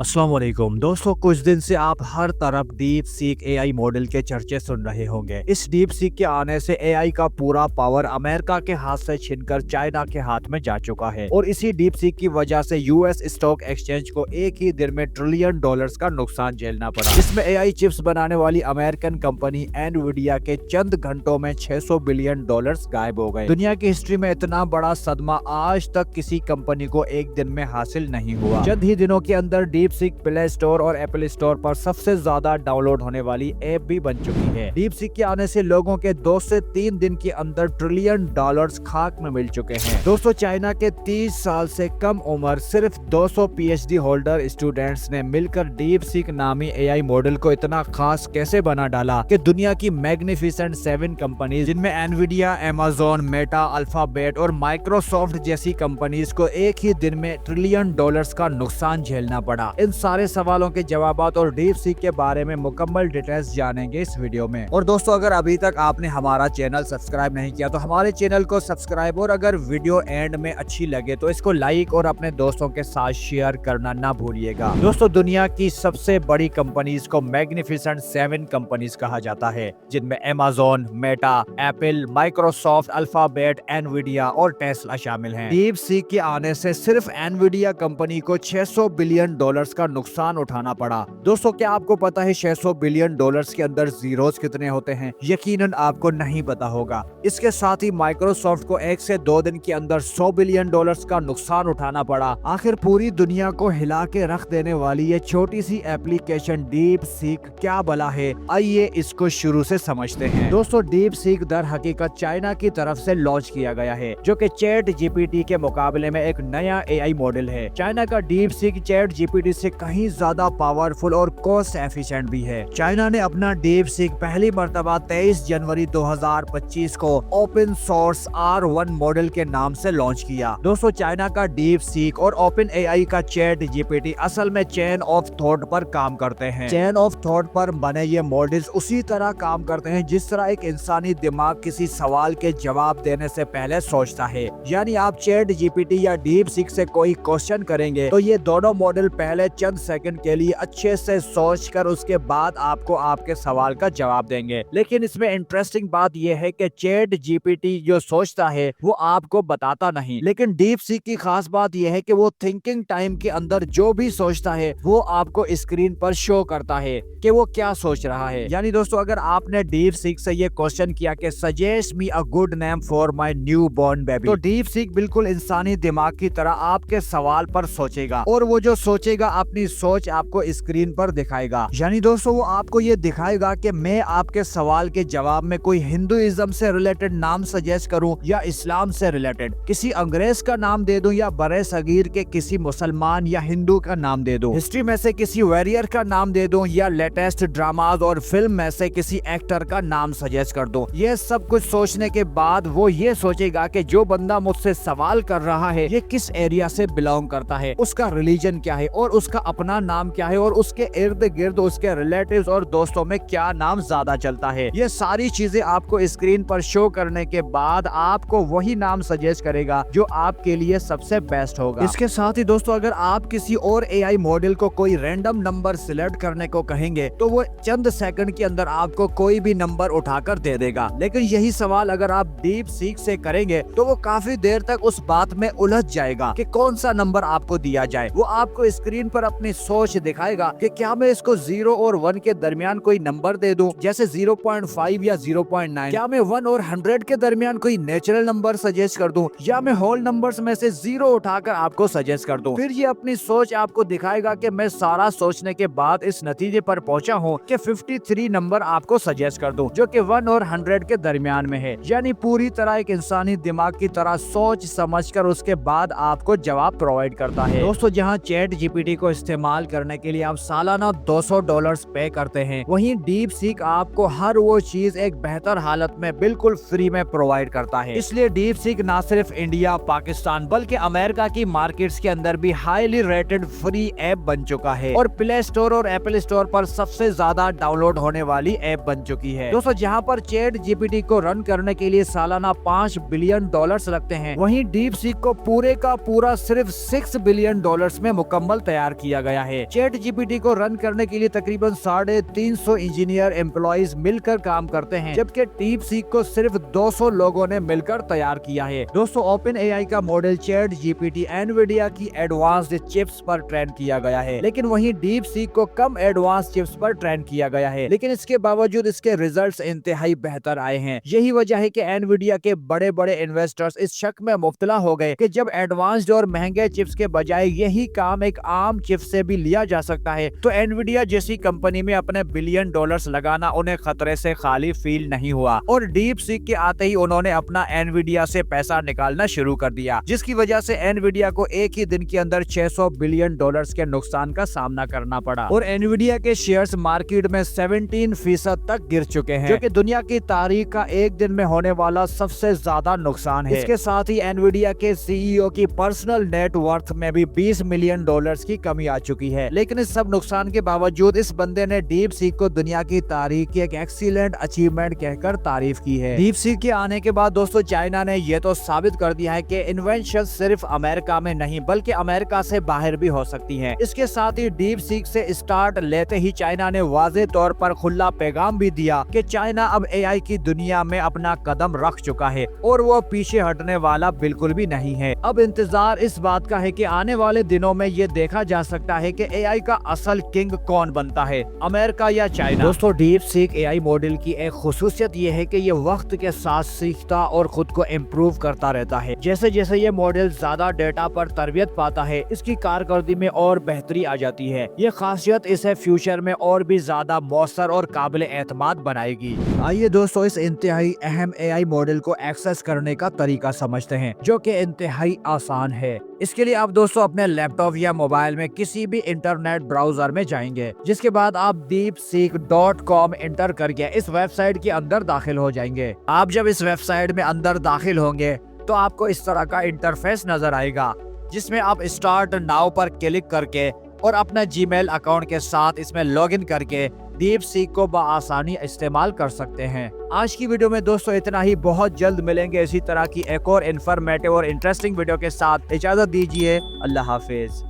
अस्सलाम वालेकुम दोस्तों, कुछ दिन से आप हर तरफ डीप सीक एआई मॉडल के चर्चे सुन रहे होंगे। इस डीप सीक के आने से एआई का पूरा पावर अमेरिका के हाथ से छीनकर चाइना के हाथ में जा चुका है और इसी डीप सीक की वजह से यूएस स्टॉक एक्सचेंज को एक ही दिन में ट्रिलियन डॉलर्स का नुकसान झेलना पड़ा। इसमें एआई चिप्स बनाने वाली अमेरिकन कंपनी एनवीडिया के चंद घंटों में 600 बिलियन डॉलर्स गायब हो गए। दुनिया की हिस्ट्री में इतना बड़ा सदमा आज तक किसी कंपनी को एक दिन में हासिल नहीं हुआ। चंद ही दिनों के अंदर डीप सीक प्ले स्टोर और एप्पल स्टोर पर सबसे ज्यादा डाउनलोड होने वाली ऐप भी बन चुकी है। डीप सीक के आने से लोगों के 2 से 3 दिन के अंदर ट्रिलियन डॉलर्स खाक में मिल चुके हैं। दोस्तों, चाइना के 30 साल से कम उम्र सिर्फ 200 पीएचडी होल्डर स्टूडेंट्स ने मिलकर डीप सीक नामी एआई मॉडल को इतना खास कैसे बना डाला कि दुनिया की मैग्निफिसेंट 7 कंपनीज, जिनमें एनवीडिया, अमेज़न, मेटा, अल्फाबेट और माइक्रोसॉफ्ट जैसी कंपनीज को एक ही दिन में ट्रिलियन डॉलर्स का नुकसान झेलना पड़ा। इन सारे सवालों के जवाब और डीप सीक के बारे में मुकम्मल डिटेल्स जानेंगे इस वीडियो में। और दोस्तों, अगर अभी तक आपने हमारा चैनल सब्सक्राइब नहीं किया तो हमारे चैनल को सब्सक्राइब, और अगर वीडियो एंड में अच्छी लगे तो इसको लाइक और अपने दोस्तों के साथ शेयर करना ना भूलिएगा। दोस्तों, दुनिया की सबसे बड़ी कंपनीज को मैग्निफिसेंट 7 कंपनीज कहा जाता है, जिनमें Amazon, Meta, Apple, Microsoft, alphabet, Nvidia और टेस्ला शामिल हैं। डीप सीक के आने से सिर्फ एनवीडिया कंपनी को 600 बिलियन डॉलर्स का नुकसान उठाना पड़ा। दोस्तों, क्या आपको पता है 600 बिलियन डॉलर्स के अंदर जीरोस कितने होते हैं? यकीनन आपको नहीं पता होगा। इसके साथ ही माइक्रोसॉफ्ट को 1 से 2 दिन के अंदर 100 बिलियन डॉलर्स का नुकसान उठाना पड़ा। आखिर पूरी दुनिया को हिला के रख देने वाली ये छोटी सी एप्लीकेशन डीप सीक क्या भला है? आइए इसको शुरू से समझते हैं। दोस्तों, डीप सीक दर हकीकत चाइना की तरफ से लॉन्च किया गया है, जो कि चैट जीपीटी के मुकाबले में एक नया एआई मॉडल है। चाइना का डीप सीक चैट जीपीटी से कहीं ज्यादा पावरफुल और कॉस्ट एफिशिएंट भी है। चाइना ने अपना डीप सीक पहली मर्तबा 23 जनवरी 2025 को ओपन सोर्स R1 मॉडल के नाम से लॉन्च किया। दोस्तों, चाइना का डीप सीक और ओपन एआई का चैट जीपीटी असल में चेन ऑफ थॉट पर काम करते हैं। चेन ऑफ थॉट पर बने ये मॉडल्स उसी तरह काम करते हैं जिस तरह एक इंसानी दिमाग किसी सवाल के जवाब देने से पहले सोचता है। यानी आप चैट जीपीटी या डीप सीक से कोई क्वेश्चन करेंगे तो ये दोनों मॉडल पहले चंद सेकंड के लिए अच्छे से सोचकर उसके बाद आपको आपके सवाल का जवाब देंगे। लेकिन इसमें इंटरेस्टिंग बात यह है कि चैट जीपीटी जो सोचता है वो आपको बताता नहीं, लेकिन डीप सीक की खास बात यह है कि वो थिंकिंग टाइम के अंदर जो भी सोचता है वो आपको स्क्रीन पर शो करता है कि वो क्या सोच रहा है। यानी दोस्तों, अगर आपने डीप सीक से ये क्वेश्चन किया कि suggest me a good name for my new born baby, तो डीप सीक बिल्कुल इंसानी दिमाग की तरह आपके सवाल पर सोचेगा और वो जो सोचेगा अपनी सोच आपको स्क्रीन पर दिखाएगा। यानी दोस्तों, वो आपको ये दिखाएगा कि मैं आपके सवाल के जवाब में कोई हिंदुइज्म से रिलेटेड नाम सजेस्ट करूं या इस्लाम से रिलेटेड, किसी अंग्रेज का नाम दे दूं या बरे सगीर के किसी मुसलमान या हिंदू का नाम दे दूं, हिस्ट्री में से किसी वॉरियर का नाम दे दूं या लेटेस्ट ड्रामाज और फिल्म में से किसी एक्टर का नाम सजेस्ट कर दूं। ये सब कुछ सोचने के बाद वो ये सोचेगा कि जो बंदा मुझसे सवाल कर रहा है ये किस एरिया से बिलोंग करता है, उसका रिलीजन क्या है और उसका अपना नाम क्या है और उसके इर्द गिर्द उसके रिलेटिव्स और दोस्तों में क्या नाम ज्यादा चलता है। ये सारी चीजें आपको स्क्रीन पर शो करने के बाद आपको वही नाम सजेस्ट करेगा जो आपके लिए सबसे बेस्ट होगा। इसके साथ ही दोस्तों, अगर आप किसी और एआई मॉडल को कोई रैंडम नंबर सिलेक्ट करने को कहेंगे तो वो चंद सेकंड के अंदर आपको कोई भी नंबर उठाकर दे देगा। लेकिन यही सवाल अगर आप डीप सीक से करेंगे तो वो काफी देर तक उस बात में उलझ जाएगा कि कौन सा नंबर आपको दिया जाए। वो आपको स्क्रीन पर अपनी सोच दिखाएगा कि क्या मैं इसको 0 और 1 के दरमियान कोई नंबर दे दूं, जैसे 0.5 या 0.9, क्या मैं 1 और 100 के दरमियान कोई नेचुरल नंबर सजेस्ट कर दूं, या मैं होल नंबर्स में से 0 उठाकर आपको सजेस्ट कर दूं। फिर ये अपनी सोच आपको दिखाएगा कि मैं सारा सोचने के बाद इस नतीजे पर पहुंचा हूं कि 53 नंबर आपको सजेस्ट कर दूं, जो कि 1 और 100 के दरमियान में है। यानी पूरी तरह एक इंसानी दिमाग की तरह सोच समझकर उसके बाद आपको जवाब प्रोवाइड करता है। दोस्तों, जहां चैट जीपीटी को इस्तेमाल करने के लिए आप सालाना $200 पे करते हैं, वहीं डीप सीक आपको हर वो चीज एक बेहतर हालत में बिल्कुल फ्री में प्रोवाइड करता है। इसलिए डीप सीक न सिर्फ इंडिया, पाकिस्तान बल्कि अमेरिका की मार्केट्स के अंदर भी हाईली रेटेड फ्री ऐप बन चुका है और प्ले स्टोर और एप्पल स्टोर पर सबसे ज्यादा डाउनलोड होने वाली ऐप बन चुकी है। दोस्तों, जहां पर चैट जीपीटी को रन करने के लिए सालाना $5 बिलियन लगते हैं, वहीं डीप सीक को पूरे का पूरा सिर्फ $6 बिलियन में मुकम्मल तैयार तैयार किया गया है। चैट जीपीटी को रन करने के लिए तकरीबन 350 इंजीनियर एम्प्लॉइज मिलकर काम करते हैं, जबकि डीप सीक को सिर्फ 200 लोगों ने मिलकर तैयार किया है। दोस्तों, ओपन एआई का मॉडल चैट जीपीटी एनवीडिया की एडवांस्ड चिप्स पर ट्रेन किया गया है, लेकिन वहीं डीप सीक को कम एडवांस चिप्स पर ट्रेन किया गया है, लेकिन इसके बावजूद इसके रिजल्ट्स इंतहाई बेहतर आए हैं। यही वजह है कि एनवीडिया के बड़े बड़े इन्वेस्टर्स इस शक में मुब्तला हो गए कि जब एडवांस्ड और महंगे चिप्स के बजाय यही काम एक आम चिप से भी लिया जा सकता है, तो एनवीडिया जैसी कंपनी में अपने बिलियन डॉलर्स लगाना उन्हें खतरे से खाली फील नहीं हुआ और डीप सीक के आते ही उन्होंने अपना एनवीडिया से पैसा निकालना शुरू कर दिया, जिसकी वजह से एनवीडिया को एक ही दिन के अंदर 600 बिलियन डॉलर्स के नुकसान का सामना करना पड़ा और एनवीडिया के शेयर्स मार्केट में 17% तक गिर चुके हैं, जो कि दुनिया की तारीख का एक दिन में होने वाला सबसे ज्यादा नुकसान है। इसके साथ ही एनवीडिया के सीईओ की पर्सनल नेटवर्थ में भी 20 मिलियन डॉलर्स की कमी आ चुकी है, लेकिन इस सब नुकसान के बावजूद इस बंदे ने डीप सीक को दुनिया की तारीख की एक एक्सीलेंट अचीवमेंट कहकर तारीफ की है। डीप सीक के आने के बाद दोस्तों चाइना ने यह तो साबित कर दिया है कि इन्वेंशन सिर्फ अमेरिका में नहीं बल्कि अमेरिका से बाहर भी हो सकती है। इसके साथ ही डीप सीक से स्टार्ट लेते ही चाइना ने वाज़ेह तौर पर खुला पैगाम भी दिया कि चाइना अब एआई की दुनिया में अपना कदम रख चुका है और वो पीछे हटने वाला बिल्कुल भी नहीं है। अब इंतजार इस बात का है कि आने वाले दिनों में ये देखा जा सकता है कि एआई का असल किंग कौन बनता है, अमेरिका या चाइना। दोस्तों, डीप सीक एआई मॉडल की एक खुसूसियत ये है कि ये वक्त के साथ सीखता और खुद को इम्प्रूव करता रहता है। जैसे जैसे ये मॉडल ज्यादा डेटा पर तरबियत पाता है, इसकी कारकर्दगी में और बेहतरी आ जाती है। ये खासियत इसे फ्यूचर में और भी ज्यादा मौसर और काबिल एतमाद बनाएगी। आइए दोस्तों, इस इंतहाई अहम एआई मॉडल को एक्सेस करने का तरीका समझते हैं, जो कि इंतहाई आसान है। इसके लिए आप दोस्तों अपने लैपटॉप या मोबाइल में किसी भी इंटरनेट ब्राउजर में जाएंगे, जिसके बाद आप deepseek.com इंटर करके इस वेबसाइट के अंदर दाखिल हो जाएंगे। आप जब इस वेबसाइट में अंदर दाखिल होंगे तो आपको इस तरह का इंटरफेस नजर आएगा, जिसमें आप स्टार्ट नाउ पर क्लिक करके और अपना जीमेल अकाउंट के साथ इसमें लॉगिन करके डीप सीक को बआसानी इस्तेमाल कर सकते हैं। आज की वीडियो में दोस्तों इतना ही। बहुत जल्द मिलेंगे इसी तरह की एक और इन्फॉर्मेटिव और इंटरेस्टिंग वीडियो के साथ। इजाजत दीजिए। अल्लाह हाफिज।